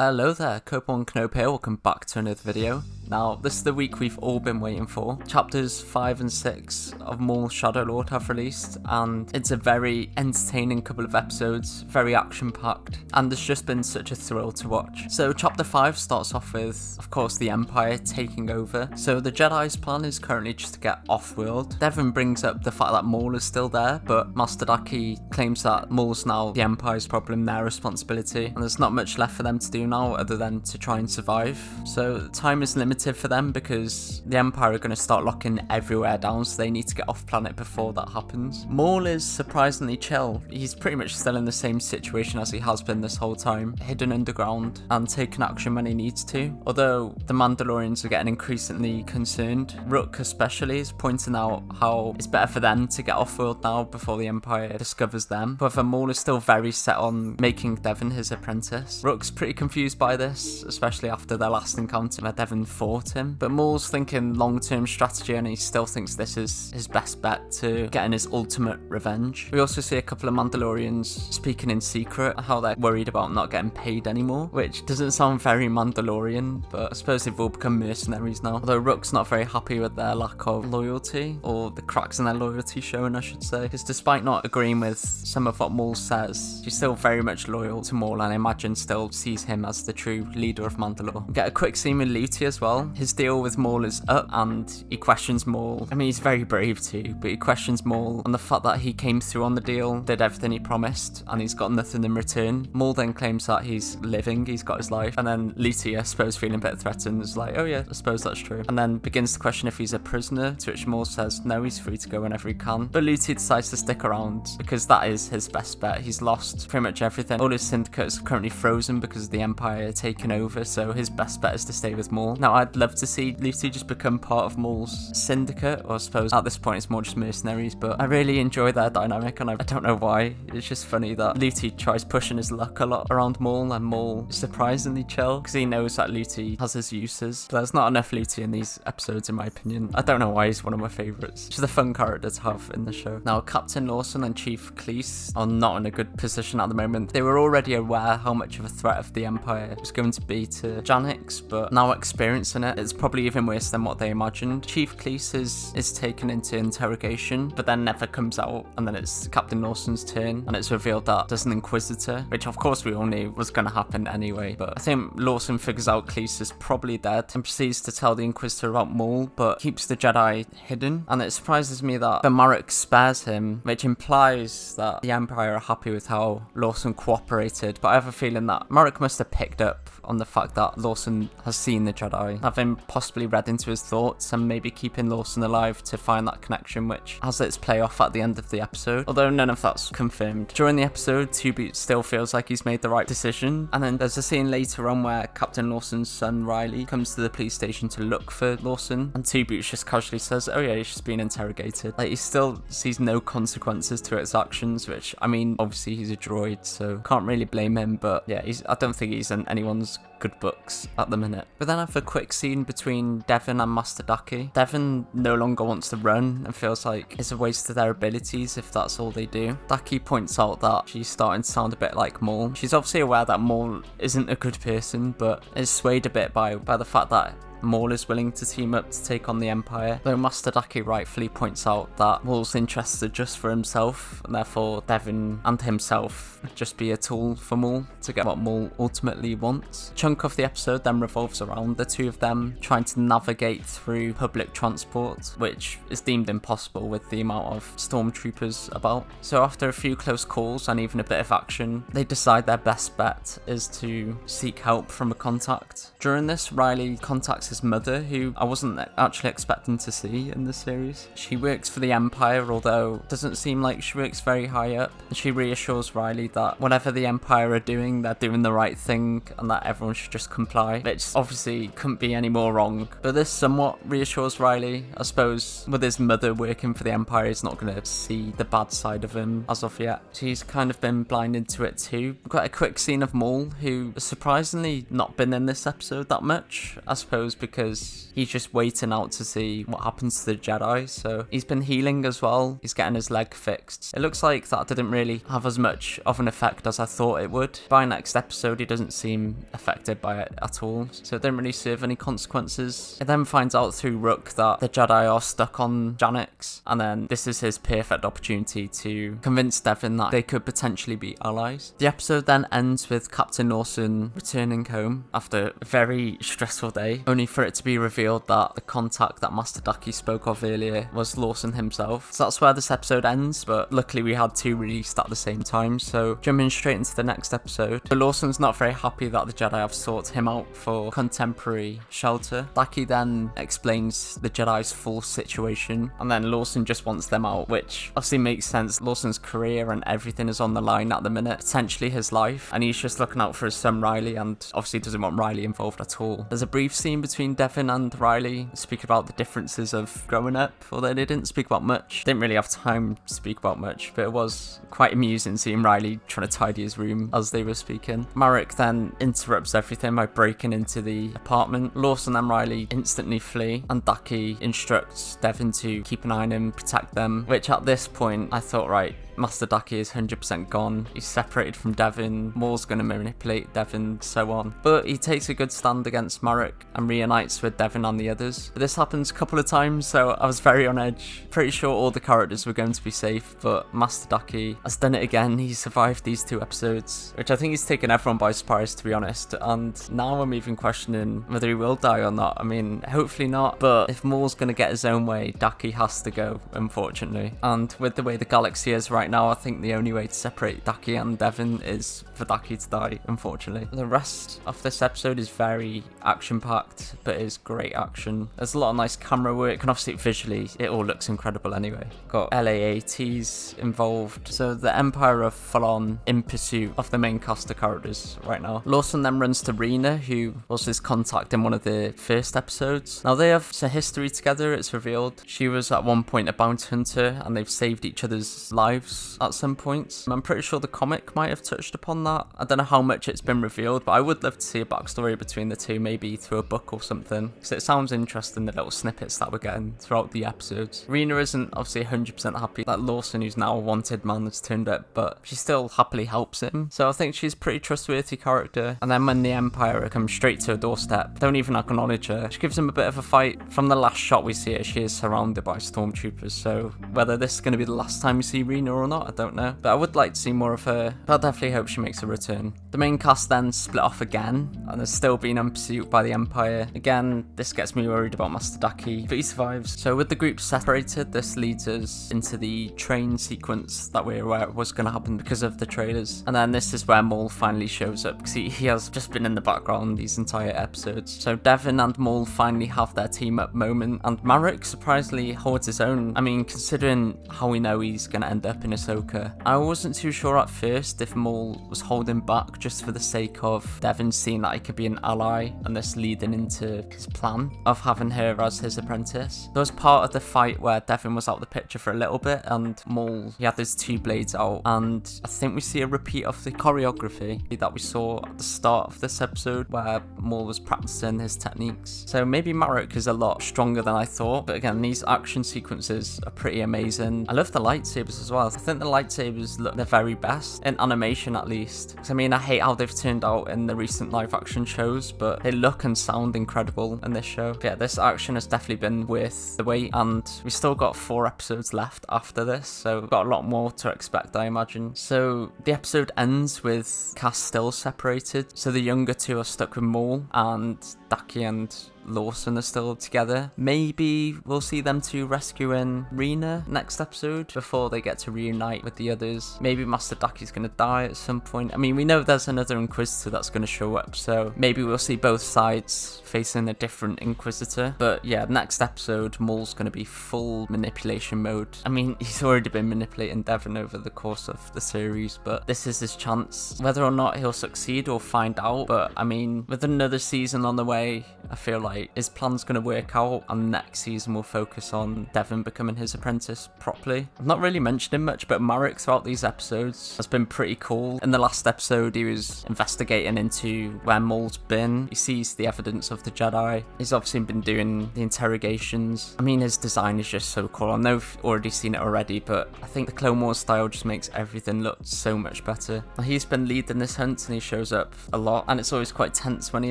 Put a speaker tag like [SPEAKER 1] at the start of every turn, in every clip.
[SPEAKER 1] Hello there, Kopo and Knope here, welcome back to another video. Now, this is the week we've all been waiting for. Chapters 5 and 6 of Maul Shadow Lord have released, and it's a very entertaining couple of episodes, very action-packed, and it's just been such a thrill to watch. So chapter 5 starts off with, of course, the Empire taking over. So the Jedi's plan is currently just to get off-world. Devon brings up the fact that Maul is still there, but Master Daki claims that Maul's now the Empire's problem, their responsibility, and there's not much left for them to do now other than to try and survive. So time is limited for them because the Empire are going to start locking everywhere down, so they need to get off planet before that happens. Maul is surprisingly chill. He's pretty much still in the same situation as he has been this whole time, hidden underground and taking action when he needs to. Although the Mandalorians are getting increasingly concerned. Rook especially is pointing out how it's better for them to get off-world now before the Empire discovers them. However, Maul is still very set on making Devon his apprentice. Rook's pretty confused by this, especially after their last encounter where Devon fought him. But Maul's thinking long-term strategy and he still thinks this is his best bet to getting his ultimate revenge. We also see a couple of Mandalorians speaking in secret how they're worried about not getting paid anymore, which doesn't sound very Mandalorian, but I suppose they've all become mercenaries now. Although Rook's not very happy with their lack of loyalty, or the cracks in their loyalty showing, I should say, because despite not agreeing with some of what Maul says, she's still very much loyal to Maul and I imagine still sees him as the true leader of Mandalore. We get a quick scene with Lutey as well. His deal with Maul is up and he questions Maul. I mean, he's very brave too, but he questions Maul on the fact that he came through on the deal, did everything he promised, and he's got nothing in return. Maul then claims that he's living, he's got his life, and then Lutey, I suppose, feeling a bit threatened, is like, oh yeah, I suppose that's true. And then begins to question if he's a prisoner, to which Maul says no, he's free to go whenever he can. But Lutey decides to stick around because that is his best bet. He's lost pretty much everything. All his syndicate is currently frozen because of the Empire taking over, so his best bet is to stay with Maul. Now, I'd love to see Lutey just become part of Maul's syndicate, or I suppose at this point it's more just mercenaries, but I really enjoy their dynamic and I don't know why. It's just funny that Lutey tries pushing his luck a lot around Maul and Maul is surprisingly chill because he knows that Lutey has his uses. But there's not enough Lutey in these episodes in my opinion. I don't know why he's one of my favourites. Just a fun character to have in the show. Now, Captain Lawson and Chief Cleese are not in a good position at the moment. They were already aware how much of a threat of the Empire was going to be to Janix, but now experiencing it, it's probably even worse than what they imagined. Chief Cleese is taken into interrogation, but then never comes out, and then it's Captain Lawson's turn, and it's revealed that there's an Inquisitor, which of course we all knew was going to happen anyway, but I think Lawson figures out Cleese is probably dead and proceeds to tell the Inquisitor about Maul, but keeps the Jedi hidden, and it surprises me that Marek spares him, which implies that the Empire are happy with how Lawson cooperated, but I have a feeling that Marek must have picked up on the fact that Lawson has seen the Jedi, having possibly read into his thoughts and maybe keeping Lawson alive to find that connection, which has its payoff at the end of the episode, although none of that's confirmed. During the episode, Two Boots still feels like he's made the right decision, and then there's a scene later on where Captain Lawson's son Riley comes to the police station to look for Lawson, and Two Boots just casually says, oh yeah, he's just being interrogated. Like, he still sees no consequences to his actions, which, I mean, obviously he's a droid, so can't really blame him, but yeah, I don't think he's in anyone's good books at the minute. But then I have a quick scene between Devon and Master Daki. Devon no longer wants to run and feels like it's a waste of their abilities if that's all they do. Daki points out that she's starting to sound a bit like Maul. She's obviously aware that Maul isn't a good person, but is swayed a bit by the fact that Maul is willing to team up to take on the Empire, though Master Daki rightfully points out that Maul's interests are just for himself, and therefore Devon and himself just be a tool for Maul to get what Maul ultimately wants. A chunk of the episode then revolves around the two of them trying to navigate through public transport, which is deemed impossible with the amount of stormtroopers about. So after a few close calls and even a bit of action, they decide their best bet is to seek help from a contact. During this, Riley contacts his mother, who I wasn't actually expecting to see in the series. She works for the Empire, although it doesn't seem like she works very high up. And she reassures Riley that whatever the Empire are doing, they're doing the right thing and that everyone should just comply, which obviously couldn't be any more wrong. But this somewhat reassures Riley. I suppose with his mother working for the Empire, he's not going to see the bad side of him as of yet. She's kind of been blinded to it too. We've got a quick scene of Maul, who has surprisingly not been in this episode that much, I suppose because he's just waiting out to see what happens to the Jedi. So he's been healing as well. He's getting his leg fixed. It looks like that didn't really have as much of an effect as I thought it would. By next episode, he doesn't seem affected by it at all, so it didn't really serve any consequences. It then finds out through Rook that the Jedi are stuck on Janix, and then this is his perfect opportunity to convince Devin that they could potentially be allies. The episode then ends with Captain Lawson returning home after a very stressful day, only for it to be revealed that the contact that Master Daki spoke of earlier was Lawson himself. So that's where this episode ends, but luckily we had two released at the same time, so jumping straight into the next episode. But Lawson's not very happy that the Jedi have sought him out for contemporary shelter. Daki then explains the Jedi's full situation, and then Lawson just wants them out, which obviously makes sense. Lawson's career and everything is on the line at the minute, potentially his life, and he's just looking out for his son Riley, and obviously doesn't want Riley involved at all. There's a brief scene between Devin and Riley speaking about the differences of growing up, although they didn't speak about much. Didn't really have time to speak about much, but it was quite amusing seeing Riley trying to tidy his room as they were speaking. Marek then interrupts everything by breaking into the apartment. Lawson and Riley instantly flee, and Daki instructs Devin to keep an eye on him, protect them, which at this point I thought, right, Master Daki is 100% gone. He's separated from Devin. Maul's going to manipulate Devin, so on. But he takes a good stand against Marek and reunites with Devin and the others. This happens a couple of times, so I was very on edge. Pretty sure all the characters were going to be safe, but Master Daki has done it again. He survived these 2 episodes, which I think he's taken everyone by surprise, to be honest. And now I'm even questioning whether he will die or not. I mean, hopefully not, but if Maul's going to get his own way, Daki has to go, unfortunately. And with the way the galaxy is right now, I think the only way to separate Daki and Devin is for Daki to die, unfortunately. The rest of this episode is very action-packed, but is great action. There's a lot of nice camera work, and obviously visually, it all looks incredible anyway. Got LAATs involved, so the Empire are full-on in pursuit of the main cast of characters right now. Lawson then runs to Rena, who was his contact in one of the first episodes. Now they have a history together, it's revealed. She was at one point a bounty hunter, and they've saved each other's lives at some points. I'm pretty sure the comic might have touched upon that. I don't know how much it's been revealed, but I would love to see a backstory between the two, maybe through a book or something, because it sounds interesting, the little snippets that we're getting throughout the episodes. Rena isn't obviously 100% happy that Lawson, who's now a wanted man, has turned up, but she still happily helps him, so I think she's a pretty trustworthy character. And then when the Empire comes straight to her doorstep, don't even acknowledge her, she gives him a bit of a fight. From the last shot we see her, she is surrounded by stormtroopers, so whether this is going to be the last time we see Rena or not, I don't know, but I would like to see more of her, but I definitely hope she makes a return. The main cast then split off again, and is still being in pursuit by the Empire. Again, this gets me worried about Master Daki, but he survives. So with the group separated, this leads us into the train sequence that we're aware was going to happen because of the trailers, and then this is where Maul finally shows up, because he has just been in the background these entire episodes. So Devin and Maul finally have their team up moment, and Marek surprisingly holds his own. I mean, considering how we know he's going to end up in Ahsoka, I wasn't too sure at first if Maul was holding back just for the sake of Devin seeing that he could be an ally, and this leading into his plan of having her as his apprentice. There was part of the fight where Devin was out of the picture for a little bit, and Maul, he had his 2 blades out, and I think we see a repeat of the choreography that we saw at the start of this episode where Maul was practicing his techniques. So maybe Marek is a lot stronger than I thought, but again, these action sequences are pretty amazing. I love the lightsabers as well. I think the lightsabers look the very best, in animation at least. Because I mean, I hate how they've turned out in the recent live action shows, but they look and sound incredible in this show. But yeah, this action has definitely been worth the wait, and we still got 4 episodes left after this, so we've got a lot more to expect, I imagine. So the episode ends with cast still separated, so the younger 2 are stuck with Maul, and Daki and Lawson are still together. Maybe we'll see them 2 rescuing Rena next episode before they get to reunite with the others. Maybe Master Daki's going to die at some point. I mean, we know there's another Inquisitor that's going to show up, so maybe we'll see both sides facing a different Inquisitor. But yeah, next episode, Maul's going to be full manipulation mode. I mean, he's already been manipulating Devin over the course of the series, but this is his chance. Whether or not he'll succeed, we'll find out. But I mean, with another season on the way, way, I feel like his plan's going to work out, and next season will focus on Devon becoming his apprentice properly. I've not really mentioned him much, but Marek throughout these episodes has been pretty cool. In the last episode, he was investigating into where Maul's been. He sees the evidence of the Jedi. He's obviously been doing the interrogations. I mean, his design is just so cool. I know you've already seen it already, but I think the Clone Wars style just makes everything look so much better. He's been leading this hunt and he shows up a lot, and it's always quite tense when he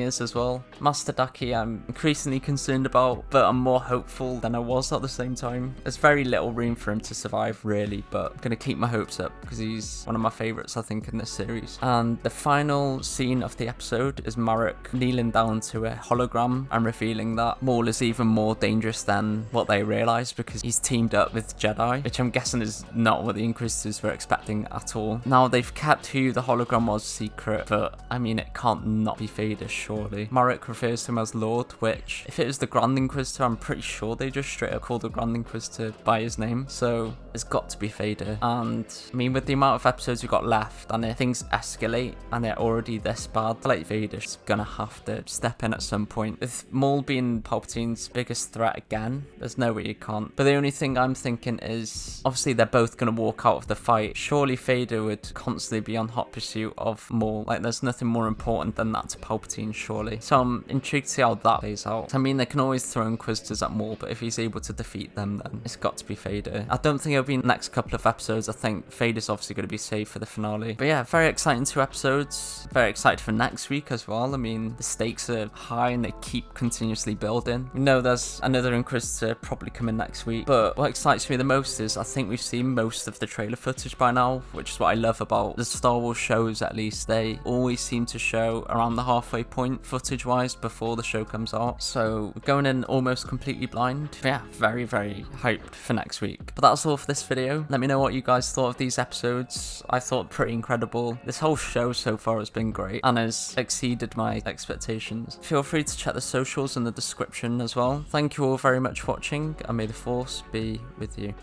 [SPEAKER 1] is as well. Master Daki I'm increasingly concerned about, but I'm more hopeful than I was at the same time. There's very little room for him to survive really, but I'm going to keep my hopes up because he's one of my favourites I think in this series. And the final scene of the episode is Marek kneeling down to a hologram and revealing that Maul is even more dangerous than what they realise because he's teamed up with Jedi, which I'm guessing is not what the Inquisitors were expecting at all. Now they've kept who the hologram was secret, but I mean it can't not be Vader surely. Marek refers to him as Lord, which if it was the Grand Inquisitor, I'm pretty sure they just straight up call the Grand Inquisitor by his name, so it's got to be Vader. And I mean, with the amount of episodes we've got left and if things escalate and they're already this bad, like Vader's gonna have to step in at some point. With Maul being Palpatine's biggest threat again, there's no way he can't. But the only thing I'm thinking is, obviously they're both gonna walk out of the fight. Surely Vader would constantly be on hot pursuit of Maul. Like there's nothing more important than that to Palpatine surely. So I'm intrigued to see how that plays out. I mean, they can always throw Inquisitors at Maul, but if he's able to defeat them, then it's got to be Vader. I don't think it'll be in the next couple of episodes. I think Vader's obviously going to be saved for the finale. But yeah, very exciting 2 episodes. Very excited for next week as well. I mean, the stakes are high and they keep continuously building. We know there's another Inquisitor probably coming next week, but what excites me the most is I think we've seen most of the trailer footage by now, which is what I love about the Star Wars shows. At least they always seem to show around the halfway point footage wise before the show comes out, so we're going in almost completely blind. But yeah, very hyped for next week. But that's all for this video. Let me know what you guys thought of these episodes. I thought pretty incredible. This whole show so far has been great and has exceeded my expectations. Feel free to check the socials in the description as well. Thank you all very much for watching, and may the Force be with you.